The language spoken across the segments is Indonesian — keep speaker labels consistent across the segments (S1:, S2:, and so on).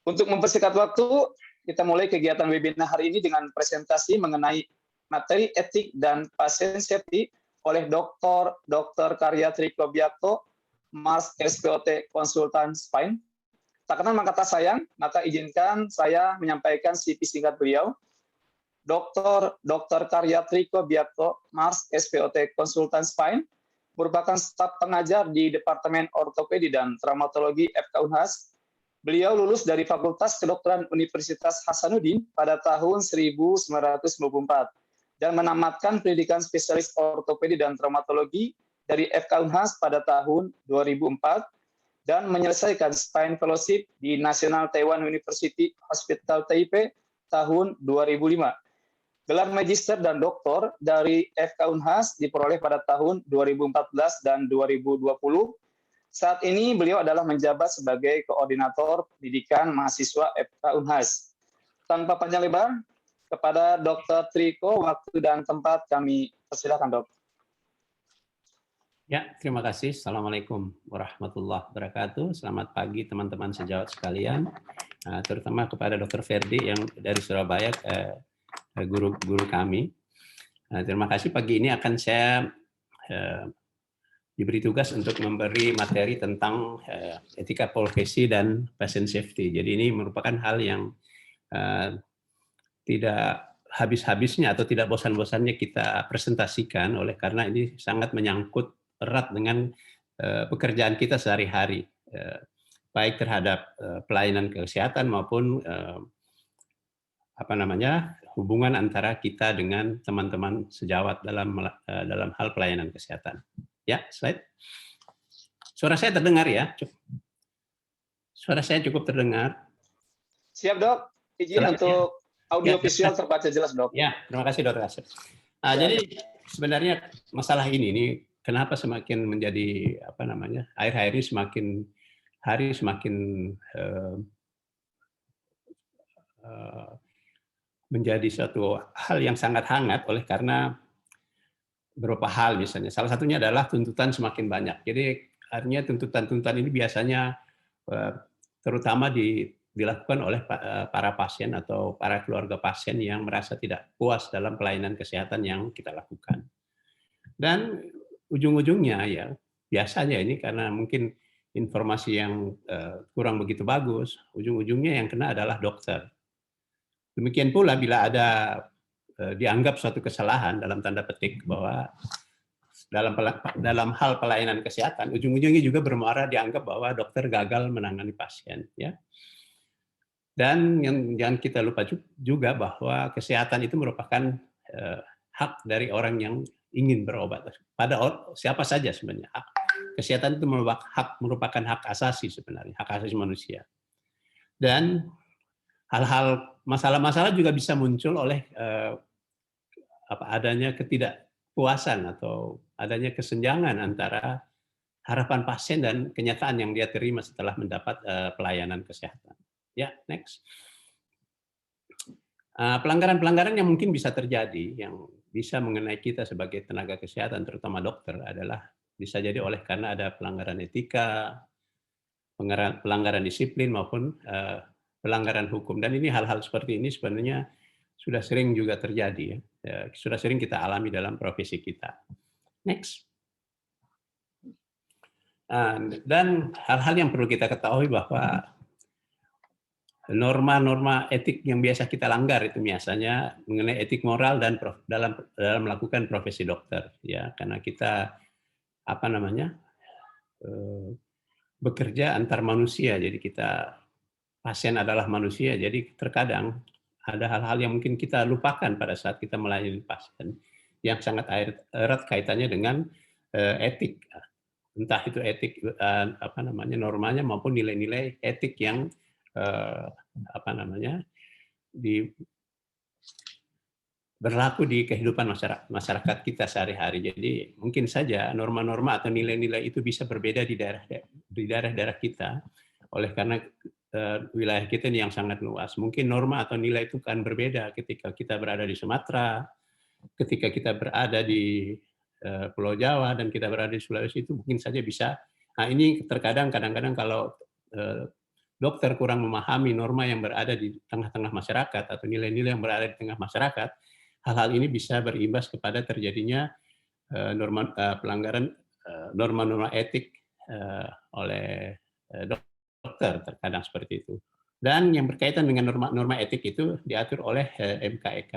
S1: Untuk mempersingkat waktu, kita mulai kegiatan webinar hari ini dengan presentasi mengenai materi etik dan pasien safety oleh Dr. Karya Triko Biakto, Mars SPOT Konsultan Spine. Tak kenal maka tak sayang, maka izinkan saya menyampaikan CV singkat beliau. Dr. Karya Triko Biakto, Mars SPOT Konsultan Spine, merupakan staf pengajar di Departemen Ortopedi dan Traumatologi FK Unhas. Beliau lulus dari Fakultas Kedokteran Universitas Hasanuddin pada tahun 1994 dan menamatkan pendidikan spesialis ortopedi dan traumatologi dari FK Unhas pada tahun 2004 dan menyelesaikan Spine Fellowship di National Taiwan University Hospital Taipei tahun 2005. Gelar magister dan doktor dari FK Unhas diperoleh pada tahun 2014 dan 2020. Saat ini beliau adalah menjabat sebagai koordinator pendidikan mahasiswa FK Unhas. Tanpa panjang lebar, kepada Dr. Triko, waktu dan tempat kami persilakan, Dok.
S2: Ya, terima kasih. Assalamualaikum warahmatullahi wabarakatuh. Selamat pagi teman-teman sejawat sekalian, terutama kepada Dr. Ferdi yang dari Surabaya, guru kami. Terima kasih. Pagi ini akan saya diberi tugas untuk memberi materi tentang etika profesi dan patient safety. Jadi ini merupakan hal yang tidak habis-habisnya atau tidak bosan-bosannya kita presentasikan, oleh karena ini sangat menyangkut erat dengan pekerjaan kita sehari-hari, baik terhadap pelayanan kesehatan maupun hubungan antara kita dengan teman-teman sejawat dalam hal pelayanan kesehatan. Ya, slide. Suara saya terdengar ya? Suara saya cukup terdengar?
S1: Siap, Dok. Izin untuk audio visual terbaca jelas, Dok.
S2: Ya, terima kasih, Dr. Asep. Jadi sebenarnya masalah ini kenapa semakin menjadi akhir-akhir ini semakin menjadi suatu hal yang sangat hangat, oleh karena beberapa hal misalnya. Salah satunya adalah tuntutan semakin banyak. Jadi artinya tuntutan-tuntutan ini biasanya terutama dilakukan oleh para pasien atau para keluarga pasien yang merasa tidak puas dalam pelayanan kesehatan yang kita lakukan. Dan ujung-ujungnya ya biasanya ini karena mungkin informasi yang kurang begitu bagus, ujung-ujungnya yang kena adalah dokter. Demikian pula bila ada dianggap suatu kesalahan dalam tanda petik bahwa dalam hal pelayanan kesehatan, ujung-ujungnya juga bermuara dianggap bahwa dokter gagal menangani pasien, ya. Dan yang jangan kita lupa juga bahwa kesehatan itu merupakan hak dari orang yang ingin berobat. Pada siapa saja sebenarnya. Kesehatan itu merupakan hak asasi sebenarnya, hak asasi manusia. Dan hal-hal masalah-masalah juga bisa muncul oleh adanya ketidakpuasan atau adanya kesenjangan antara harapan pasien dan kenyataan yang dia terima setelah mendapat pelayanan kesehatan. Ya, next. Pelanggaran-pelanggaran yang mungkin bisa terjadi, yang bisa mengenai kita sebagai tenaga kesehatan, terutama dokter, adalah bisa jadi oleh karena ada pelanggaran etika, pelanggaran disiplin maupun pelanggaran hukum. Dan ini hal-hal seperti ini sebenarnya sudah sering juga terjadi, ya. Sudah sering kita alami dalam profesi kita. Next. Dan hal-hal yang perlu kita ketahui bahwa norma-norma etik yang biasa kita langgar itu biasanya mengenai etik moral dan dalam melakukan profesi dokter, ya, karena kita bekerja antar manusia, jadi pasien adalah manusia, jadi terkadang ada hal-hal yang mungkin kita lupakan pada saat kita melayani pasien yang sangat erat kaitannya dengan etik, entah itu etik normanya maupun nilai-nilai etik yang berlaku di kehidupan masyarakat kita sehari-hari. Jadi mungkin saja norma-norma atau nilai-nilai itu bisa berbeda di daerah-daerah kita, oleh karena wilayah kita ini yang sangat luas. Mungkin norma atau nilai itu kan berbeda ketika kita berada di Sumatera, ketika kita berada di Pulau Jawa, dan kita berada di Sulawesi, itu mungkin saja bisa. Nah, ini terkadang kadang-kadang kalau dokter kurang memahami norma yang berada di tengah-tengah masyarakat atau nilai-nilai yang berada di tengah masyarakat, hal-hal ini bisa berimbas kepada terjadinya pelanggaran norma-norma etik oleh dokter, terkadang seperti itu. Dan yang berkaitan dengan norma etik itu diatur oleh MKEK.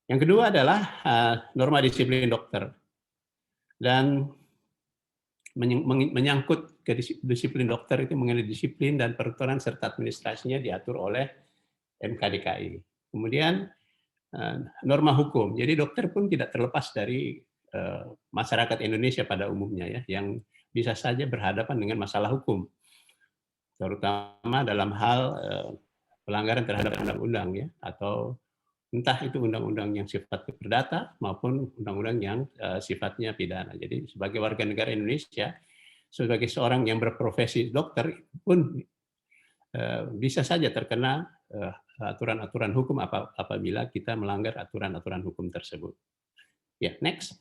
S2: Yang kedua adalah norma disiplin dokter. Dan menyangkut ke disiplin dokter itu mengenai disiplin dan peraturan serta administrasinya diatur oleh MKDKI. Kemudian norma hukum. Jadi dokter pun tidak terlepas dari masyarakat Indonesia pada umumnya ya, yang bisa saja berhadapan dengan masalah hukum, terutama dalam hal pelanggaran terhadap undang-undang ya, atau entah itu undang-undang yang sifatnya perdata maupun undang-undang yang sifatnya pidana. Jadi sebagai warga negara Indonesia, sebagai seorang yang berprofesi dokter pun bisa saja terkena aturan-aturan hukum apabila kita melanggar aturan-aturan hukum tersebut. Ya, next.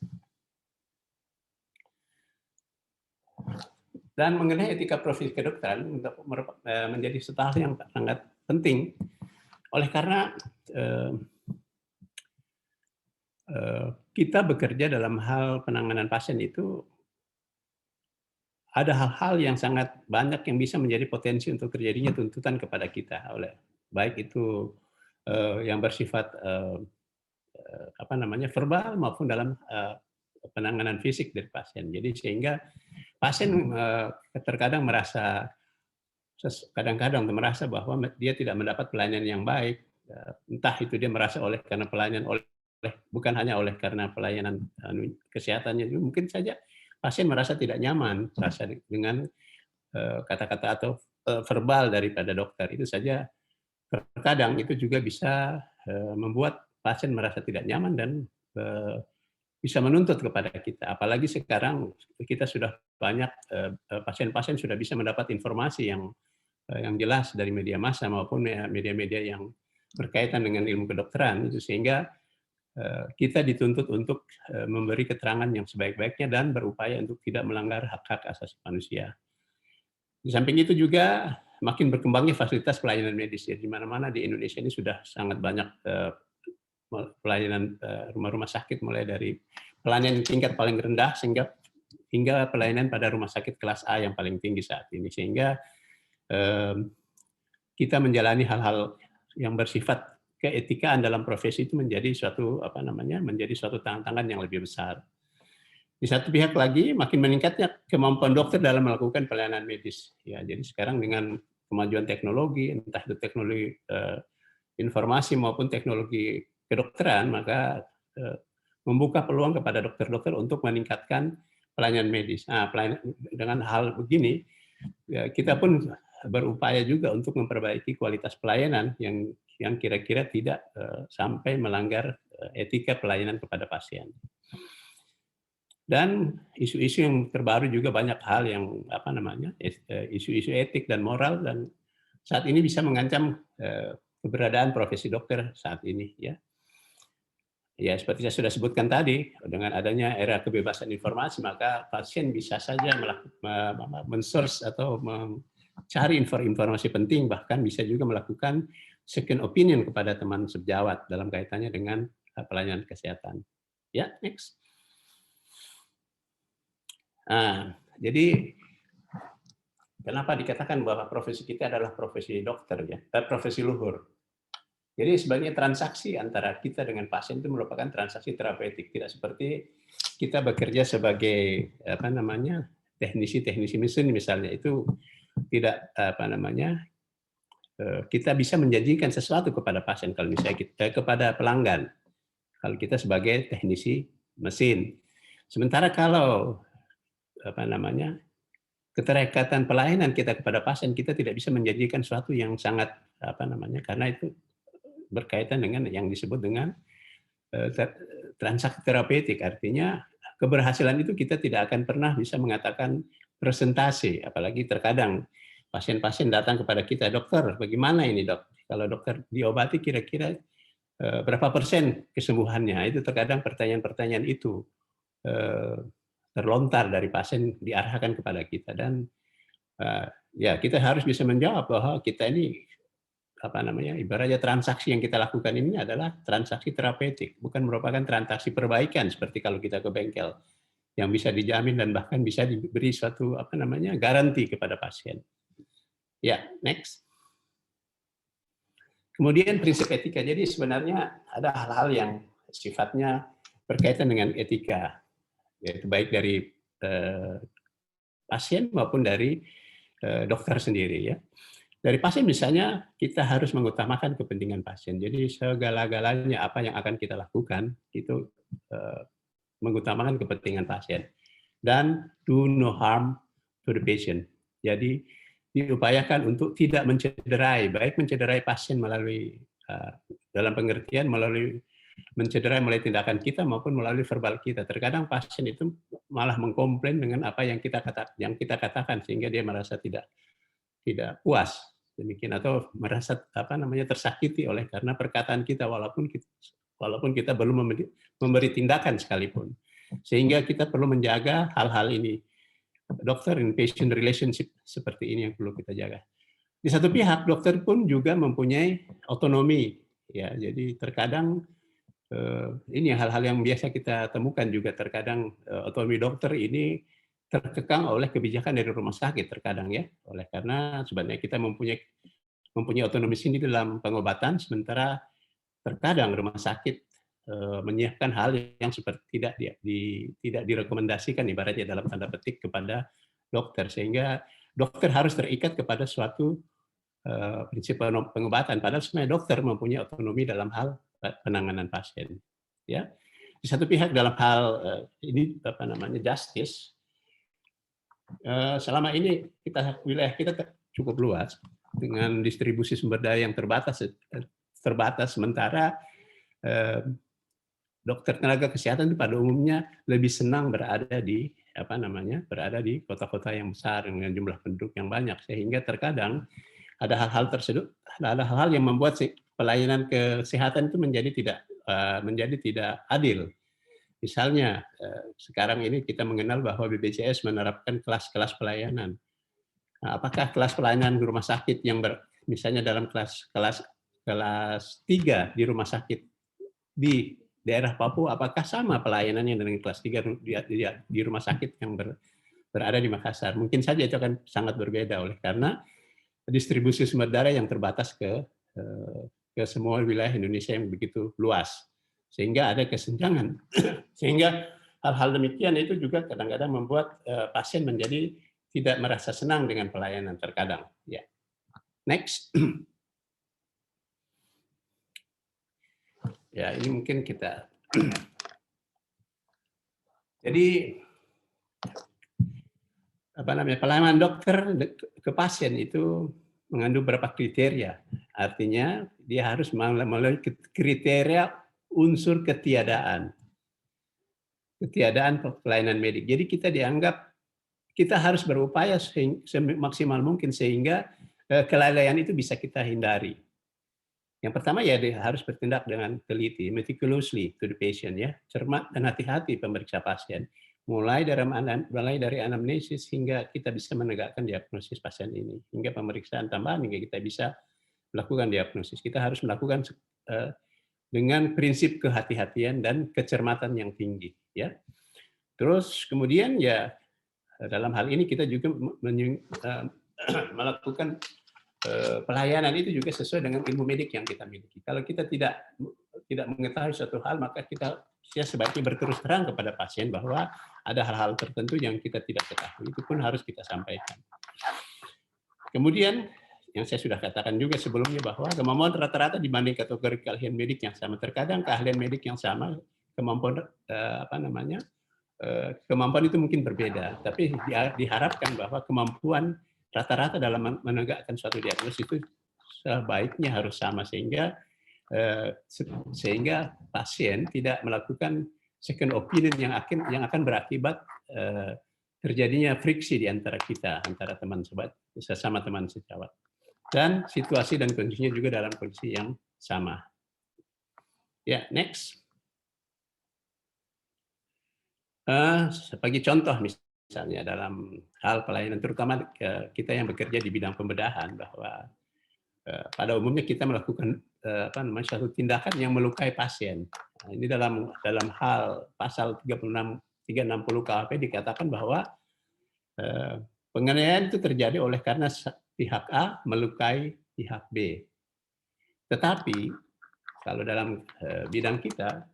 S2: Dan mengenai etika profesi kedokteran menjadi satu hal yang sangat penting, oleh karena kita bekerja dalam hal penanganan pasien itu ada hal-hal yang sangat banyak yang bisa menjadi potensi untuk terjadinya tuntutan kepada kita, oleh baik itu yang bersifat verbal maupun dalam penanganan fisik dari pasien. Jadi sehingga pasien terkadang merasa bahwa dia tidak mendapat pelayanan yang baik, entah itu dia merasa karena pelayanan bukan hanya karena pelayanan kesehatannya, mungkin saja pasien merasa tidak nyaman dengan kata-kata atau verbal daripada dokter. Itu saja terkadang itu juga bisa membuat pasien merasa tidak nyaman dan bisa menuntut kepada kita. Apalagi sekarang kita sudah banyak pasien-pasien sudah bisa mendapat informasi yang jelas dari media massa maupun media-media yang berkaitan dengan ilmu kedokteran, itu sehingga kita dituntut untuk memberi keterangan yang sebaik-baiknya dan berupaya untuk tidak melanggar hak-hak asasi manusia. Di samping itu juga makin berkembangnya fasilitas pelayanan medis. Di mana-mana di Indonesia ini sudah sangat banyak pelayanan rumah-rumah sakit, mulai dari pelayanan tingkat paling rendah hingga pelayanan pada rumah sakit kelas A yang paling tinggi saat ini. Sehingga kita menjalani hal-hal yang bersifat keetikaan dalam profesi itu menjadi suatu tantangan yang lebih besar. Di satu pihak lagi makin meningkatnya kemampuan dokter dalam melakukan pelayanan medis. Ya, jadi sekarang dengan kemajuan teknologi, entah itu teknologi informasi maupun teknologi kedokteran, maka membuka peluang kepada dokter-dokter untuk meningkatkan pelayanan medis. Nah, dengan hal begini, ya, kita pun berupaya juga untuk memperbaiki kualitas pelayanan yang kira-kira tidak sampai melanggar etika pelayanan kepada pasien. Dan isu-isu yang terbaru juga banyak hal yang isu-isu etik dan moral, dan saat ini bisa mengancam keberadaan profesi dokter saat ini, ya. Ya, seperti saya sudah sebutkan tadi, dengan adanya era kebebasan informasi, maka pasien bisa saja men-source atau mencari informasi penting, bahkan bisa juga melakukan second opinion kepada teman sejawat dalam kaitannya dengan pelayanan kesehatan. Ya, next. Nah, jadi kenapa dikatakan bahwa profesi kita adalah profesi dokter, ya, profesi luhur? Jadi sebenarnya transaksi antara kita dengan pasien itu merupakan transaksi terapeutik, tidak seperti kita bekerja sebagai teknisi mesin misalnya, itu tidak kita bisa menjanjikan sesuatu kepada pasien kalau misalnya kita kepada pelanggan, kalau kita sebagai teknisi mesin. Sementara kalau keterikatan pelayanan kita kepada pasien, kita tidak bisa menjanjikan sesuatu yang sangat karena itu berkaitan dengan yang disebut dengan transaksi terapeutik. Artinya keberhasilan itu kita tidak akan pernah bisa mengatakan presentasi, apalagi terkadang pasien-pasien datang kepada kita, dokter, bagaimana ini dok? Kalau dokter diobati kira-kira berapa persen kesembuhannya? Itu terkadang pertanyaan-pertanyaan itu terlontar dari pasien diarahkan kepada kita, dan ya kita harus bisa menjawab bahwa kita ini apa namanya, ibaratnya transaksi yang kita lakukan ini adalah transaksi terapeutik, bukan merupakan transaksi perbaikan seperti kalau kita ke bengkel yang bisa dijamin dan bahkan bisa diberi suatu apa namanya garansi kepada pasien. Ya, next. Kemudian prinsip etika. Jadi sebenarnya ada hal-hal yang sifatnya berkaitan dengan etika, yaitu baik dari pasien maupun dari dokter sendiri ya. Dari pasien misalnya kita harus mengutamakan kepentingan pasien. Jadi segala-galanya apa yang akan kita lakukan itu mengutamakan kepentingan pasien dan do no harm to the patient. Jadi diupayakan untuk tidak mencederai, baik mencederai pasien melalui dalam pengertian melalui mencederai melalui tindakan kita maupun melalui verbal kita. Terkadang pasien itu malah mengkomplain dengan apa yang kita katakan sehingga dia merasa tidak puas demikian atau merasa apa namanya tersakiti oleh karena perkataan kita walaupun kita belum memberi tindakan sekalipun. Sehingga kita perlu menjaga hal-hal ini. Dokter and patient relationship seperti ini yang perlu kita jaga. Di satu pihak dokter pun juga mempunyai otonomi ya. Jadi terkadang ini hal-hal yang biasa kita temukan juga terkadang otonomi dokter ini terkekang oleh kebijakan dari rumah sakit terkadang ya. Oleh karena sebenarnya kita mempunyai otonomi sendiri dalam pengobatan sementara terkadang rumah sakit menyiapkan hal yang seperti tidak direkomendasikan ibaratnya dalam tanda petik kepada dokter sehingga dokter harus terikat kepada suatu prinsip pengobatan padahal sebenarnya dokter mempunyai otonomi dalam hal penanganan pasien ya. Di satu pihak dalam hal ini apa namanya justice selama ini wilayah kita cukup luas dengan distribusi sumber daya yang terbatas sementara dokter tenaga kesehatan itu pada umumnya lebih senang berada di kota-kota yang besar dengan jumlah penduduk yang banyak sehingga terkadang ada hal-hal yang membuat pelayanan kesehatan itu menjadi tidak adil. Misalnya sekarang ini kita mengenal bahwa BPJS menerapkan kelas-kelas pelayanan. Nah, apakah kelas pelayanan di rumah sakit yang misalnya dalam kelas 3 di rumah sakit di daerah Papua apakah sama pelayanannya dengan kelas 3 di rumah sakit yang berada di Makassar? Mungkin saja itu akan sangat berbeda oleh karena distribusi sumber daya yang terbatas ke semua wilayah Indonesia yang begitu luas. Sehingga ada kesenjangan. Sehingga hal-hal demikian itu juga kadang-kadang membuat pasien menjadi tidak merasa senang dengan pelayanan terkadang. Ya. Next. Ya, ini mungkin kita. Jadi pelayanan dokter ke pasien itu mengandung beberapa kriteria. Artinya dia harus melalui kriteria unsur ketiadaan pelayanan medik. Jadi kita harus berupaya semaksimal mungkin sehingga kelalaian itu bisa kita hindari. Yang pertama ya dia harus bertindak dengan teliti, meticulously to the patient ya, cermat dan hati-hati pemeriksa pasien. Mulai dari anamnesis hingga kita bisa menegakkan diagnosis pasien ini, hingga pemeriksaan tambahan hingga kita bisa melakukan diagnosis. Kita harus melakukan dengan prinsip kehati-hatian dan kecermatan yang tinggi ya. Terus kemudian ya dalam hal ini kita juga melakukan pelayanan itu juga sesuai dengan ilmu medik yang kita miliki. Kalau kita tidak mengetahui suatu hal, maka kita sebaiknya berterus terang kepada pasien bahwa ada hal-hal tertentu yang kita tidak ketahui. Itu pun harus kita sampaikan. Kemudian yang saya sudah katakan juga sebelumnya bahwa kemampuan rata-rata dibanding kategori keahlian medik yang sama. Terkadang keahlian medik yang sama, kemampuan kemampuan itu mungkin berbeda, tapi diharapkan bahwa kemampuan rata-rata dalam menegakkan suatu diagnosis itu sebaiknya harus sama sehingga pasien tidak melakukan second opinion yang akan berakibat terjadinya friksi di antara kita, antara teman sesama teman sejawat. Dan situasi dan kondisinya juga dalam kondisi yang sama. Ya, next. Sebagai contoh misalnya misalnya dalam hal pelayanan, terutama kita yang bekerja di bidang pembedahan, bahwa pada umumnya kita melakukan suatu tindakan yang melukai pasien. Nah, ini dalam hal pasal 360 KUHP dikatakan bahwa penganiayaan itu terjadi karena pihak A melukai pihak B. Tetapi kalau dalam bidang kita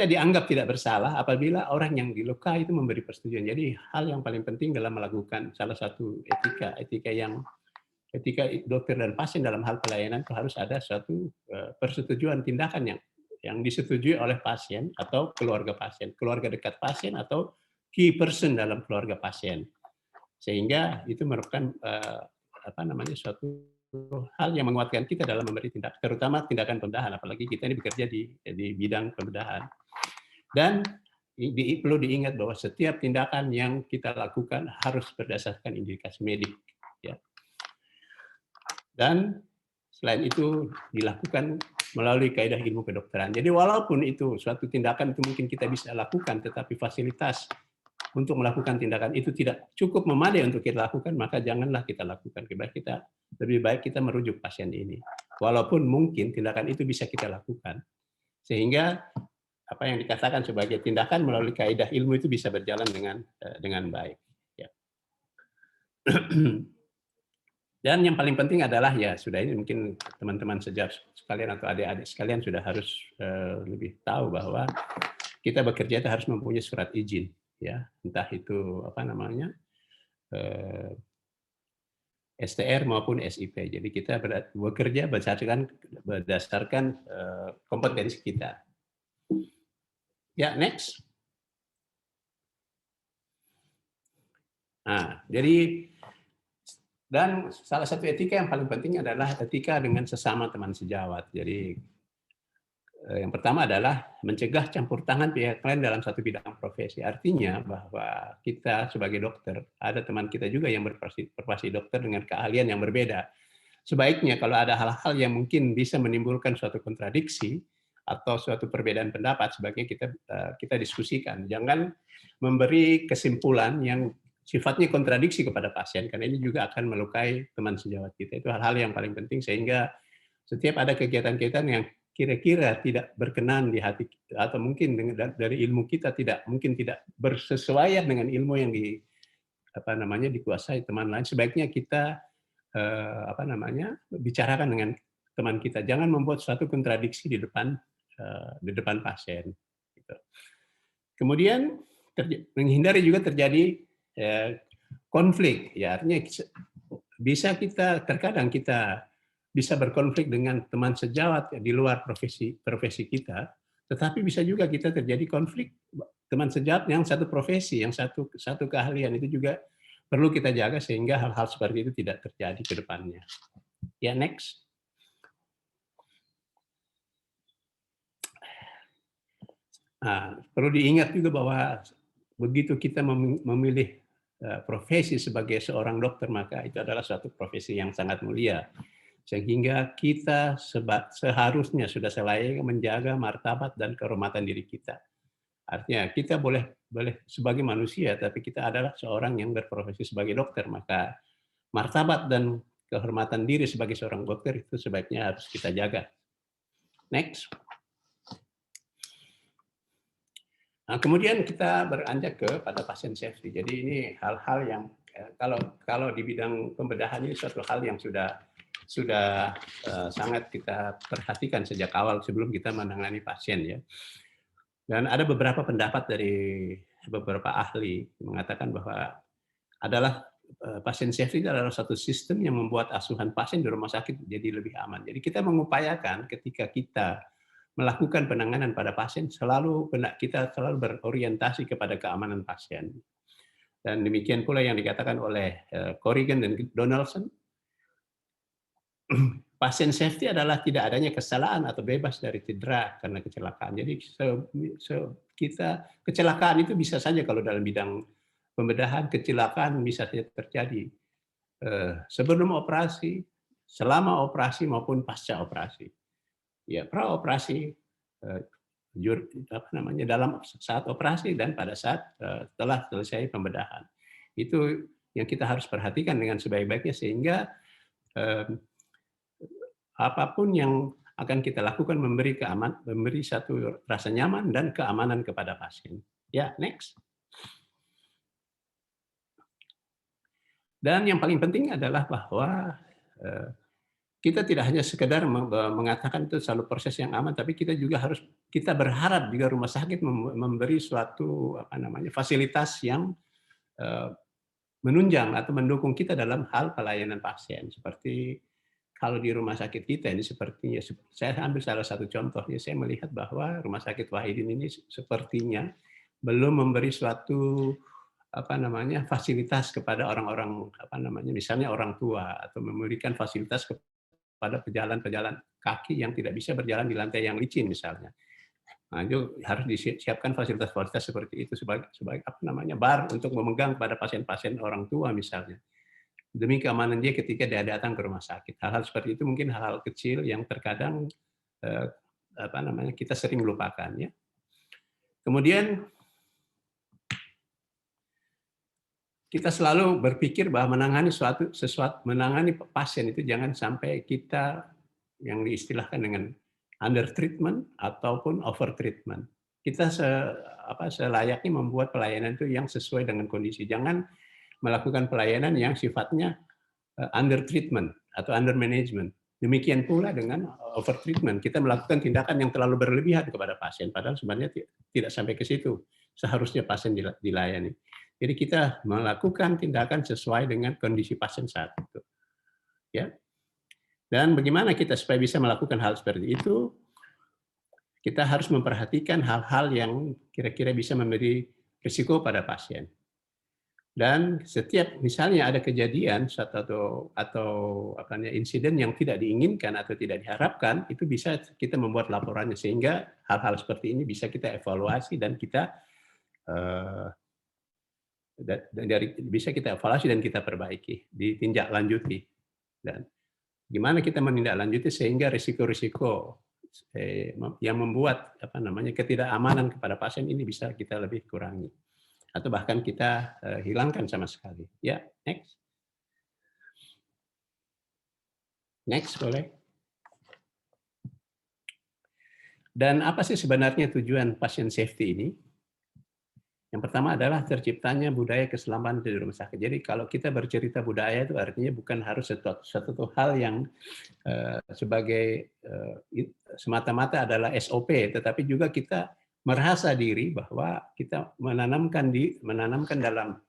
S2: dianggap tidak bersalah apabila orang yang dilukai itu memberi persetujuan. Jadi hal yang paling penting dalam melakukan salah satu etika dokter dan pasien dalam hal pelayanan itu harus ada suatu persetujuan tindakan yang disetujui oleh pasien atau keluarga dekat pasien atau key person dalam keluarga pasien, sehingga itu merupakan suatu hal yang menguatkan kita dalam memberi tindakan, terutama tindakan pembedahan, apalagi kita ini bekerja di bidang pembedahan. Dan perlu diingat bahwa setiap tindakan yang kita lakukan harus berdasarkan indikasi medik, ya. Dan selain itu dilakukan melalui kaidah ilmu kedokteran. Jadi walaupun itu suatu tindakan itu mungkin kita bisa lakukan, tetapi fasilitas untuk melakukan tindakan itu tidak cukup memadai untuk kita lakukan, maka janganlah kita lakukan. Lebih baik kita merujuk pasien ini. Walaupun mungkin tindakan itu bisa kita lakukan, sehingga apa yang dikatakan sebagai tindakan melalui kaidah ilmu itu bisa berjalan dengan baik. Ya. Dan yang paling penting adalah sudah ini mungkin teman-teman sejawat sekalian atau adik-adik sekalian sudah harus lebih tahu bahwa kita bekerja itu harus mempunyai surat izin, ya, entah itu STR maupun SIP. Jadi kita bekerja berdasarkan kompetensi kita. Ya, next. Nah, jadi dan salah satu etika yang paling penting adalah etika dengan sesama teman sejawat. Jadi yang pertama adalah mencegah campur tangan pihak lain dalam satu bidang profesi. Artinya bahwa kita sebagai dokter, ada teman kita juga yang berprofesi dokter dengan keahlian yang berbeda. Sebaiknya kalau ada hal-hal yang mungkin bisa menimbulkan suatu kontradiksi atau suatu perbedaan pendapat, sebaiknya kita diskusikan. Jangan memberi kesimpulan yang sifatnya kontradiksi kepada pasien, karena ini juga akan melukai teman sejawat kita. Itu hal-hal yang paling penting, sehingga setiap ada kegiatan-kegiatan yang kira-kira tidak berkenan di hati, atau mungkin dari ilmu kita tidak bersesuaian dengan ilmu yang dikuasai teman lain, sebaiknya kita bicarakan dengan teman kita. Jangan membuat suatu kontradiksi di depan pasien. Gitu. Kemudian menghindari juga terjadi konflik, ya, artinya terkadang kita bisa berkonflik dengan teman sejawat di luar profesi kita, tetapi bisa juga kita terjadi konflik teman sejawat yang satu profesi, yang satu keahlian, itu juga perlu kita jaga sehingga hal-hal seperti itu tidak terjadi ke depannya. Ya, next. Nah, perlu diingat juga bahwa begitu kita memilih profesi sebagai seorang dokter, maka itu adalah suatu profesi yang sangat mulia. Sehingga kita seharusnya sudah selayaknya menjaga martabat dan kehormatan diri kita. Artinya kita boleh sebagai manusia, tapi kita adalah seorang yang berprofesi sebagai dokter, maka martabat dan kehormatan diri sebagai seorang dokter itu sebaiknya harus kita jaga. Next. Nah, kemudian kita beranjak pada pasien safety. Jadi ini hal-hal yang kalau di bidang pembedahan ini suatu hal yang sudah sangat kita perhatikan sejak awal sebelum kita menangani pasien, ya. Dan ada beberapa pendapat dari beberapa ahli yang mengatakan bahwa pasien safety itu adalah satu sistem yang membuat asuhan pasien di rumah sakit jadi lebih aman. Jadi kita mengupayakan ketika kita melakukan penanganan pada pasien, kita selalu berorientasi kepada keamanan pasien. Dan demikian pula yang dikatakan oleh Corrigan dan Donaldson, pasien safety adalah tidak adanya kesalahan atau bebas dari cedera karena kecelakaan. Jadi kecelakaan itu bisa saja, kalau dalam bidang pembedahan, kecelakaan bisa saja terjadi sebelum operasi, selama operasi maupun pasca operasi. Ya, pra operasi dalam saat operasi dan pada saat setelah selesai pembedahan. Itu yang kita harus perhatikan dengan sebaik-baiknya sehingga apapun yang akan kita lakukan memberi satu rasa nyaman dan keamanan kepada pasien. Ya, next. Dan yang paling penting adalah bahwa kita tidak hanya sekedar mengatakan itu selalu proses yang aman, tapi kita berharap juga rumah sakit memberi suatu fasilitas yang menunjang atau mendukung kita dalam hal pelayanan pasien. Seperti kalau di rumah sakit kita ini sepertinya, saya ambil salah satu contohnya, saya melihat bahwa Rumah Sakit Wahidin ini sepertinya belum memberi suatu fasilitas kepada orang-orang misalnya orang tua, atau memberikan fasilitas pada pejalan-pejalan kaki yang tidak bisa berjalan di lantai yang licin misalnya. Nah, itu harus disiapkan fasilitas-fasilitas seperti itu sebagai bar untuk memegang pada pasien-pasien orang tua misalnya. Demi keamanan dia ketika dia datang ke rumah sakit. Hal-hal seperti itu mungkin hal-hal kecil yang terkadang kita sering lupakan ya. Kemudian kita selalu berpikir bahwa menangani pasien itu jangan sampai kita yang diistilahkan dengan under treatment ataupun over treatment. Kita selayaknya membuat pelayanan itu yang sesuai dengan kondisi. Jangan melakukan pelayanan yang sifatnya under treatment atau under management. Demikian pula dengan over treatment. Kita melakukan tindakan yang terlalu berlebihan kepada pasien, padahal sebenarnya tidak sampai ke situ. Seharusnya pasien dilayani. Jadi kita melakukan tindakan sesuai dengan kondisi pasien saat itu. Ya. Dan bagaimana kita supaya bisa melakukan hal seperti itu? Kita harus memperhatikan hal-hal yang kira-kira bisa memberi risiko pada pasien. Dan setiap misalnya ada kejadian atau insiden yang tidak diinginkan atau tidak diharapkan, itu bisa kita membuat laporannya sehingga hal-hal seperti ini bisa kita evaluasi dan kita kita perbaiki, ditindaklanjuti. Dan gimana kita menindaklanjuti sehingga risiko-risiko yang membuat ketidakamanan kepada pasien ini bisa kita lebih kurangi atau bahkan kita hilangkan sama sekali. Ya, next. Next boleh. Dan apa sih sebenarnya tujuan pasien safety ini? Yang pertama adalah terciptanya budaya keselamatan di rumah sakit. Jadi kalau kita bercerita budaya itu artinya bukan harus satu hal yang sebagai semata-mata adalah SOP, tetapi juga kita merasa diri bahwa kita menanamkan dalam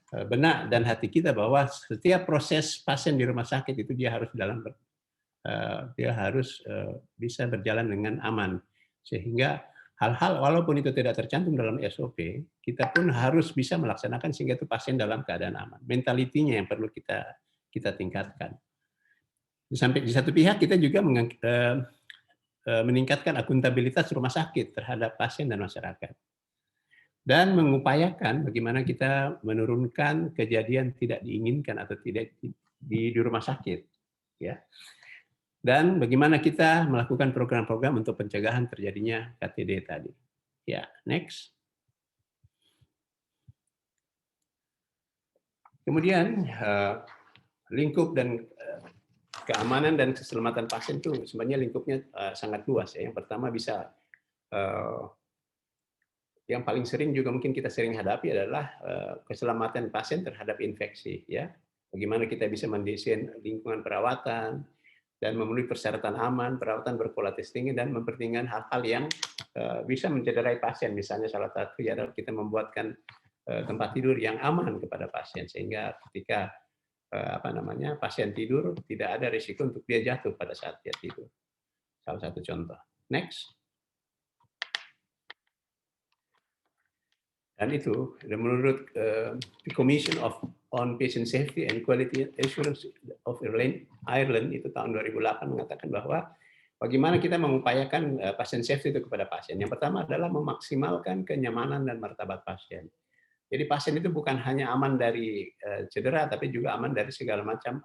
S2: benak dan hati kita bahwa setiap proses pasien di rumah sakit itu dia harus bisa berjalan dengan aman, sehingga hal-hal walaupun itu tidak tercantum dalam SOP, kita pun harus bisa melaksanakan sehingga itu pasien dalam keadaan aman. Mentalitinya yang perlu kita tingkatkan. Di satu pihak kita juga meningkatkan akuntabilitas rumah sakit terhadap pasien dan masyarakat. Dan mengupayakan bagaimana kita menurunkan kejadian tidak diinginkan atau tidak di rumah sakit. Ya. Dan bagaimana kita melakukan program-program untuk pencegahan terjadinya KTD tadi. Ya, next. Kemudian lingkup dan keamanan dan keselamatan pasien itu sebenarnya lingkupnya sangat luas. Ya. Yang pertama bisa yang paling sering juga mungkin kita sering hadapi adalah keselamatan pasien terhadap infeksi. Ya, bagaimana kita bisa mendesain lingkungan perawatan dan memenuhi persyaratan aman, perawatan berkualitas tinggi, dan mempertimbangkan hal-hal yang bisa mencederai pasien. Misalnya salah satu adalah kita membuatkan tempat tidur yang aman kepada pasien, sehingga ketika pasien tidur tidak ada risiko untuk dia jatuh pada saat dia tidur. Salah satu contoh. Next. Dan itu menurut the Commission on Patient Safety and Quality Assurance of Ireland itu tahun 2008 mengatakan bahwa bagaimana kita mengupayakan pasien safety itu kepada pasien. Yang pertama adalah memaksimalkan kenyamanan dan martabat pasien. Jadi pasien itu bukan hanya aman dari cedera, tapi juga aman dari segala macam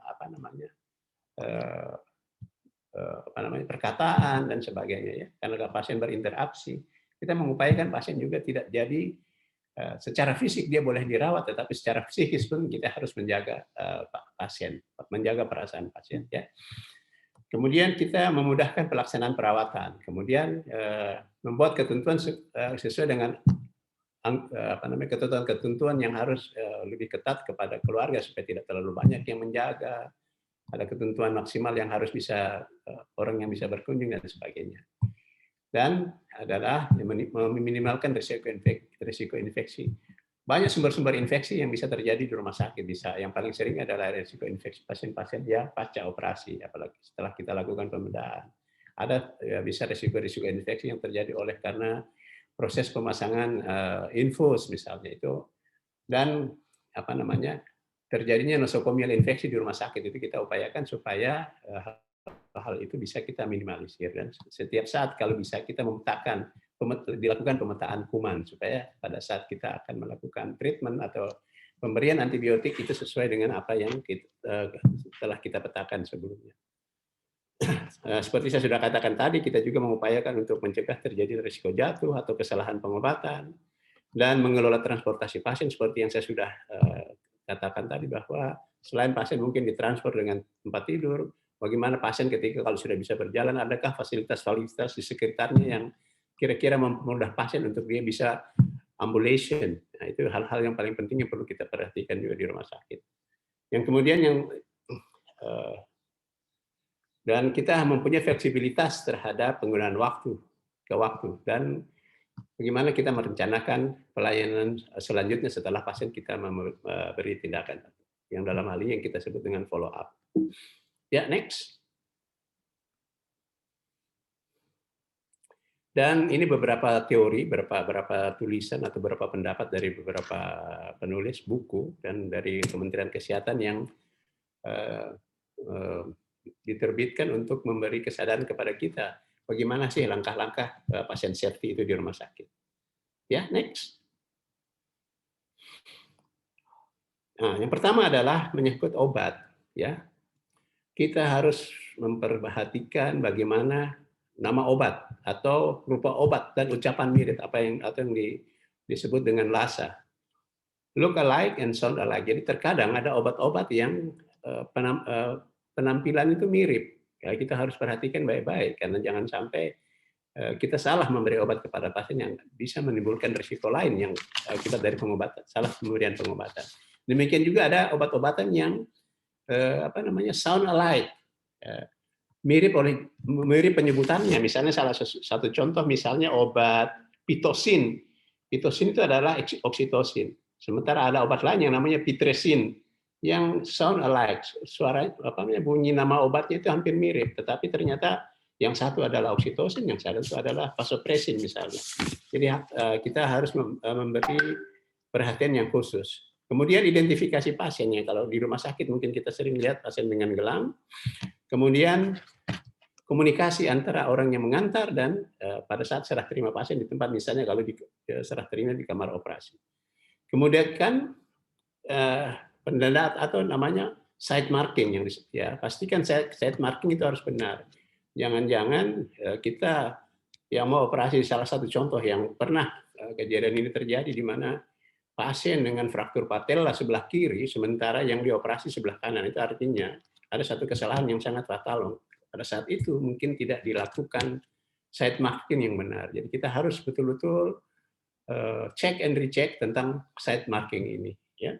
S2: perkataan dan sebagainya ya. Karena pasien berinteraksi, kita mengupayakan pasien juga tidak jadi secara fisik dia boleh dirawat, tetapi secara psikis pun kita harus menjaga pasien, menjaga perasaan pasien ya. Kemudian kita memudahkan pelaksanaan perawatan, kemudian membuat ketentuan sesuai dengan ketentuan yang harus lebih ketat kepada keluarga supaya tidak terlalu banyak yang menjaga, ada ketentuan maksimal yang harus bisa orang yang bisa berkunjung dan sebagainya. Dan adalah meminimalkan risiko infeksi. Banyak sumber-sumber infeksi yang bisa terjadi di rumah sakit. Yang paling sering adalah risiko infeksi pasien-pasien yang pasca operasi, apalagi setelah kita lakukan pembedahan. Ada bisa risiko-risiko infeksi yang terjadi karena proses pemasangan infus misalnya itu, dan terjadinya nosokomial infeksi di rumah sakit. Itu kita upayakan supaya hal itu bisa kita minimalisir, dan setiap saat kalau bisa kita dilakukan pemetaan kuman supaya pada saat kita akan melakukan treatment atau pemberian antibiotik itu sesuai dengan apa yang telah kita petakan sebelumnya. Seperti saya sudah katakan tadi, kita juga mengupayakan untuk mencegah terjadi risiko jatuh atau kesalahan pengobatan dan mengelola transportasi pasien seperti yang saya sudah katakan tadi, bahwa selain pasien mungkin ditransfer dengan tempat tidur, bagaimana pasien ketika kalau sudah bisa berjalan, adakah fasilitas-fasilitas di sekitarnya yang kira-kira mempermudah pasien untuk dia bisa ambulation. Nah, itu hal-hal yang paling penting yang perlu kita perhatikan juga di rumah sakit. Yang kemudian dan kita mempunyai fleksibilitas terhadap penggunaan waktu ke waktu, dan bagaimana kita merencanakan pelayanan selanjutnya setelah pasien kita memberi tindakan, yang dalam hal ini yang kita sebut dengan follow up. Ya, next. Dan ini beberapa teori, beberapa tulisan atau beberapa pendapat dari beberapa penulis buku dan dari Kementerian Kesehatan yang diterbitkan untuk memberi kesadaran kepada kita bagaimana sih langkah-langkah pasien safety itu di rumah sakit. Ya, next. Nah, yang pertama adalah menyangkut obat. Ya, kita harus memperhatikan bagaimana nama obat atau rupa obat dan ucapan mirip atau yang disebut dengan LASA, look alike and sound alike. Jadi terkadang ada obat-obat yang penampilan itu mirip. Ya, kita harus perhatikan baik-baik karena jangan sampai kita salah memberi obat kepada pasien yang bisa menimbulkan risiko lain yang kita dari pengobatan, salah pemberian pengobatan. Demikian juga ada obat-obatan yang sound alike, mirip penyebutannya. Misalnya salah satu contoh misalnya obat pitocin. Pitocin itu adalah oksitosin. Sementara ada obat lain yang namanya pitresin yang sound alike. Suara bunyi nama obatnya itu hampir mirip, tetapi ternyata yang satu adalah oksitosin, yang satu adalah vasopressin misalnya. Jadi kita harus memberi perhatian yang khusus. Kemudian identifikasi pasiennya. Kalau di rumah sakit mungkin kita sering lihat pasien dengan gelang. Kemudian komunikasi antara orang yang mengantar dan pada saat serah terima pasien di tempat, misalnya kalau serah terima di kamar operasi. Kemudian kan penanda atau namanya site marking, yang pastikan site marking itu harus benar. Jangan-jangan kita yang mau operasi, salah satu contoh yang pernah kejadian ini terjadi di mana pasien dengan fraktur patella sebelah kiri, sementara yang dioperasi sebelah kanan. Itu artinya ada satu kesalahan yang sangat fatal. Pada saat itu mungkin tidak dilakukan site marking yang benar. Jadi kita harus betul-betul check and recheck tentang site marking ini. Ya.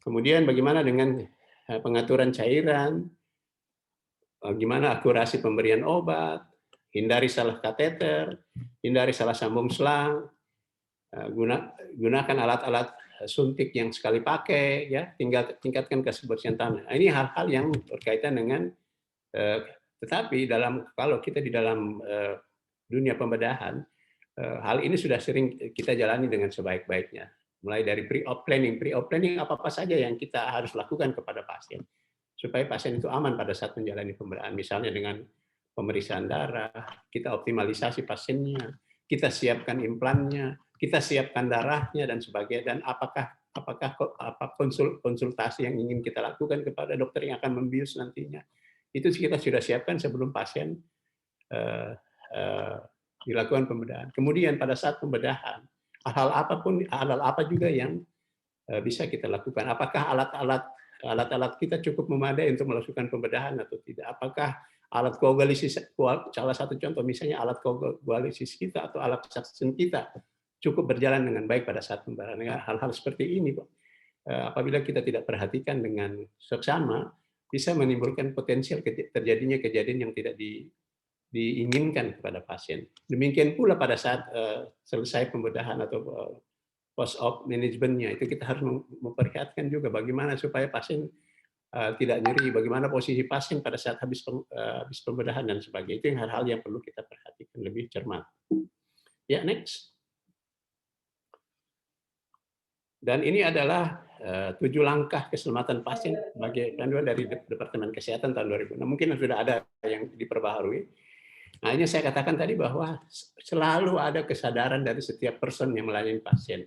S2: Kemudian bagaimana dengan pengaturan cairan, bagaimana akurasi pemberian obat, hindari salah kateter, hindari salah sambung selang, gunakan alat-alat suntik yang sekali pakai, ya, tingkatkan kebersihan tangan. Ini hal-hal yang berkaitan dengan, tetapi kalau kita di dalam dunia pembedahan, hal ini sudah sering kita jalani dengan sebaik-baiknya. Mulai dari pre-op planning apa-apa saja yang kita harus lakukan kepada pasien, supaya pasien itu aman pada saat menjalani pembedahan. Misalnya dengan pemeriksaan darah, kita optimalisasi pasiennya, kita siapkan implannya, kita siapkan darahnya dan sebagainya, dan apakah konsultasi yang ingin kita lakukan kepada dokter yang akan membius nantinya. Itu kita sudah siapkan sebelum pasien dilakukan pembedahan. Kemudian pada saat pembedahan, hal apa juga yang bisa kita lakukan. Apakah alat-alat kita cukup memadai untuk melakukan pembedahan atau tidak? Apakah alat koagulasi, salah satu contoh misalnya alat koagulasi kita atau alat suction kita cukup berjalan dengan baik pada saat pembedahan. Hal-hal seperti ini, Pak, apabila kita tidak perhatikan dengan seksama, bisa menimbulkan potensial terjadinya kejadian yang tidak diinginkan kepada pasien. Demikian pula pada saat selesai pembedahan atau post-op manajemennya, itu kita harus memperhatikan juga bagaimana supaya pasien tidak nyeri, bagaimana posisi pasien pada saat habis pembedahan dan sebagainya. Itu yang hal-hal yang perlu kita perhatikan lebih cermat. Ya, next. Dan ini adalah 7 langkah keselamatan pasien sebagai panduan dari Departemen Kesehatan tahun 2006. Mungkin sudah ada yang diperbaharui. Nah, ini saya katakan tadi bahwa selalu ada kesadaran dari setiap person yang melayani pasien.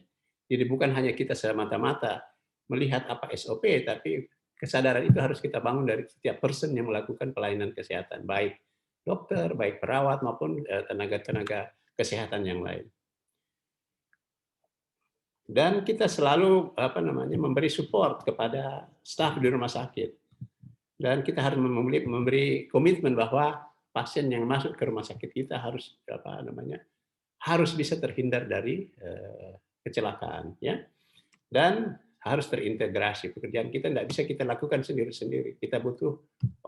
S2: Jadi bukan hanya kita semata-mata melihat apa SOP, tapi kesadaran itu harus kita bangun dari setiap person yang melakukan pelayanan kesehatan, baik dokter, baik perawat maupun tenaga-tenaga kesehatan yang lain. Dan kita selalu memberi support kepada staf di rumah sakit. Dan kita harus memberi komitmen bahwa pasien yang masuk ke rumah sakit kita harus harus bisa terhindar dari kecelakaan, ya. Dan harus terintegrasi. Pekerjaan kita tidak bisa kita lakukan sendiri-sendiri. Kita butuh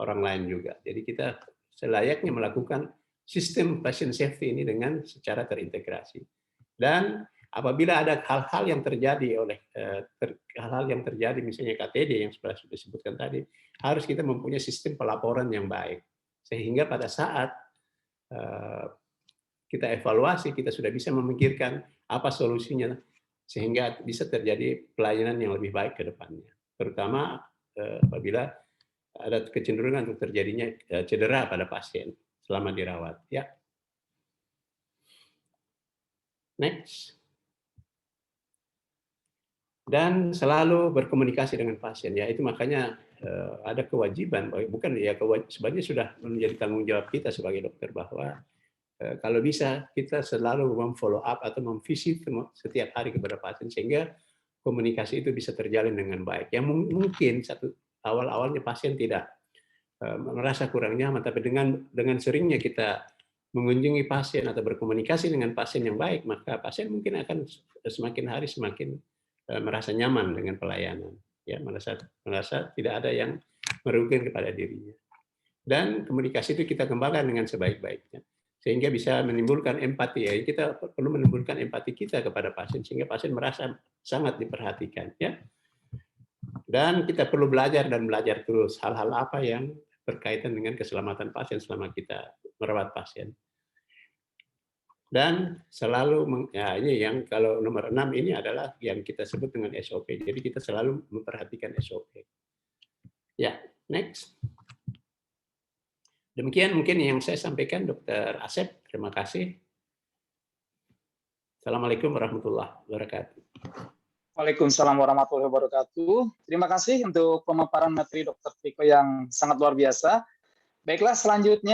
S2: orang lain juga. Jadi kita selayaknya melakukan sistem patient safety ini dengan secara terintegrasi. Dan apabila ada hal-hal yang terjadi hal-hal yang terjadi misalnya KTD yang sudah disebutkan tadi, harus kita mempunyai sistem pelaporan yang baik sehingga pada saat kita evaluasi kita sudah bisa memikirkan apa solusinya sehingga bisa terjadi pelayanan yang lebih baik ke depannya, terutama apabila ada kecenderungan untuk terjadinya cedera pada pasien selama dirawat. Ya, next. Dan selalu berkomunikasi dengan pasien, ya itu makanya ada kewajiban, bukan ya sebenarnya sudah menjadi tanggung jawab kita sebagai dokter bahwa kalau bisa kita selalu memfollow up atau memvisit setiap hari kepada pasien sehingga komunikasi itu bisa terjalin dengan baik. Yang mungkin awal-awalnya pasien tidak merasa kurang nyaman, tapi dengan seringnya kita mengunjungi pasien atau berkomunikasi dengan pasien yang baik, maka pasien mungkin akan semakin hari semakin merasa nyaman dengan pelayanan, ya merasa tidak ada yang merugikan kepada dirinya. Dan komunikasi itu kita kembangkan dengan sebaik-baiknya sehingga bisa menimbulkan empati, ya kita perlu menimbulkan empati kita kepada pasien sehingga pasien merasa sangat diperhatikan, ya. Dan kita perlu belajar terus hal-hal apa yang berkaitan dengan keselamatan pasien selama kita merawat pasien. Dan selalu, ya ini yang kalau nomor 6 ini adalah yang kita sebut dengan SOP. Jadi kita selalu memperhatikan SOP. Ya, next. Demikian mungkin yang saya sampaikan, Dr. Asep. Terima kasih. Assalamualaikum warahmatullahi wabarakatuh.
S1: Waalaikumsalam warahmatullahi wabarakatuh. Terima kasih untuk pemaparan materi Dr. Viko yang sangat luar biasa. Baiklah, selanjutnya